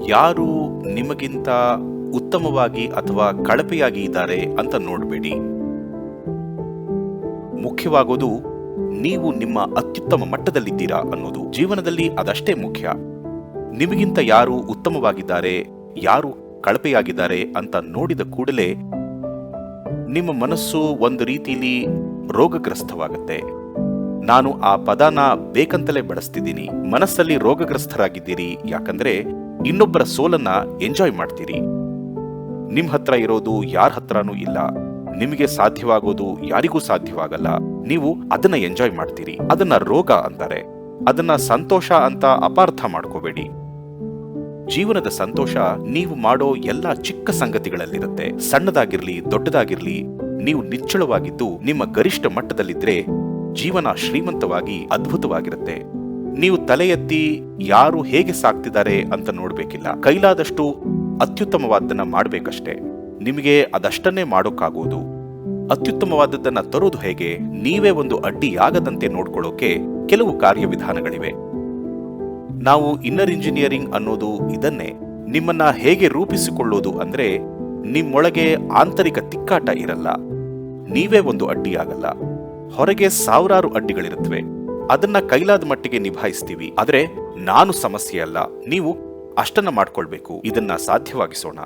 ಯಾರು ನಿಮಗಿಂತ ಉತ್ತಮವಾಗಿ ಅಥವಾ ಕಳಪೆಯಾಗಿ ಇದ್ದಾರೆ ಅಂತ ನೋಡಬೇಡಿ. ಮುಖ್ಯವಾಗೋದು ನೀವು ನಿಮ್ಮ ಅತ್ಯುತ್ತಮ ಮಟ್ಟದಲ್ಲಿದ್ದೀರಾ ಅನ್ನೋದು. ಜೀವನದಲ್ಲಿ ಅದಷ್ಟೇ ಮುಖ್ಯ. ನಿಮಗಿಂತ ಯಾರು ಉತ್ತಮವಾಗಿದ್ದಾರೆ, ಯಾರು ಕಳಪೆಯಾಗಿದ್ದಾರೆ ಅಂತ ನೋಡಿದ ಕೂಡಲೇ ನಿಮ್ಮ ಮನಸ್ಸು ಒಂದು ರೀತಿಲಿ ರೋಗಗ್ರಸ್ತವಾಗುತ್ತೆ. ನಾನು ಆ ಪದನ ಬೇಕಂತಲೇ ಬಳಸ್ತಿದ್ದೀನಿ. ಮನಸ್ಸಲ್ಲಿ ರೋಗಗ್ರಸ್ತರಾಗಿದ್ದೀರಿ, ಯಾಕಂದ್ರೆ ಇನ್ನೊಬ್ಬರ ಸೋಲನ್ನ ಎಂಜಾಯ್ ಮಾಡ್ತೀರಿ. ನಿಮ್ ಹತ್ರ ಇರೋದು ಯಾರ ಹತ್ರನೂ ಇಲ್ಲ, ನಿಮಗೆ ಸಾಧ್ಯವಾಗೋದು ಯಾರಿಗೂ ಸಾಧ್ಯವಾಗಲ್ಲ. ನೀವು ಅದನ್ನ ಎಂಜಾಯ್ ಮಾಡ್ತೀರಿ. ಅದನ್ನ ರೋಗ ಅಂತಾರೆ. ಅದನ್ನ ಸಂತೋಷ ಅಂತ ಅಪಾರ್ಥ ಮಾಡ್ಕೋಬೇಡಿ. ಜೀವನದ ಸಂತೋಷ ನೀವು ಮಾಡೋ ಎಲ್ಲ ಚಿಕ್ಕ ಸಂಗತಿಗಳಲ್ಲಿರುತ್ತೆ. ಸಣ್ಣದಾಗಿರ್ಲಿ ದೊಡ್ಡದಾಗಿರ್ಲಿ, ನೀವು ನಿಚ್ಚಳವಾಗಿದ್ದು ನಿಮ್ಮ ಗರಿಷ್ಠ ಮಟ್ಟದಲ್ಲಿದ್ರೆ ಜೀವನ ಶ್ರೀಮಂತವಾಗಿ ಅದ್ಭುತವಾಗಿರುತ್ತೆ. ನೀವು ತಲೆ ಎತ್ತಿ ಯಾರು ಹೇಗೆ ಸಾಕ್ತಿದ್ದಾರೆ ಅಂತ ನೋಡ್ಬೇಕಿಲ್ಲ. ಕೈಲಾದಷ್ಟು ಅತ್ಯುತ್ತಮವಾದನ್ನ ಮಾಡ್ಬೇಕಷ್ಟೇ. ನಿಮಗೆ ಅದಷ್ಟನ್ನೇ ಮಾಡೋಕ್ಕಾಗೋದು. ಅತ್ಯುತ್ತಮವಾದದ್ದನ್ನ ತರೋದು ಹೇಗೆ? ನೀವೇ ಒಂದು ಅಡ್ಡಿಯಾಗದಂತೆ ನೋಡ್ಕೊಳ್ಳೋಕೆ ಕೆಲವು ಕಾರ್ಯವಿಧಾನಗಳಿವೆ. ನಾವು ಇನ್ನರ್ ಇಂಜಿನಿಯರಿಂಗ್ ಅನ್ನೋದು ಇದನ್ನೇ. ನಿಮ್ಮನ್ನ ಹೇಗೆ ರೂಪಿಸಿಕೊಳ್ಳೋದು ಅಂದ್ರೆ, ನಿಮ್ಮೊಳಗೆ ಆಂತರಿಕ ತಿಕ್ಕಾಟ ಇರಲ್ಲ. ನೀವೇ ಒಂದು ಅಡ್ಡಿಯಾಗಲ್ಲ. ಹೊರಗೆ ಸಾವಿರಾರು ಅಡ್ಡಿಗಳಿರುತ್ತವೆ. ಅದನ್ನ ಕೈಲಾದ ಮಟ್ಟಿಗೆ ನಿಭಾಯಿಸ್ತೀವಿ. ಆದ್ರೆ ನಾನು ಸಮಸ್ಯೆ ಅಲ್ಲ, ನೀವು ಅಷ್ಟನ್ನ ಮಾಡ್ಕೊಳ್ಬೇಕು. ಇದನ್ನ ಸಾಧ್ಯವಾಗಿಸೋಣ.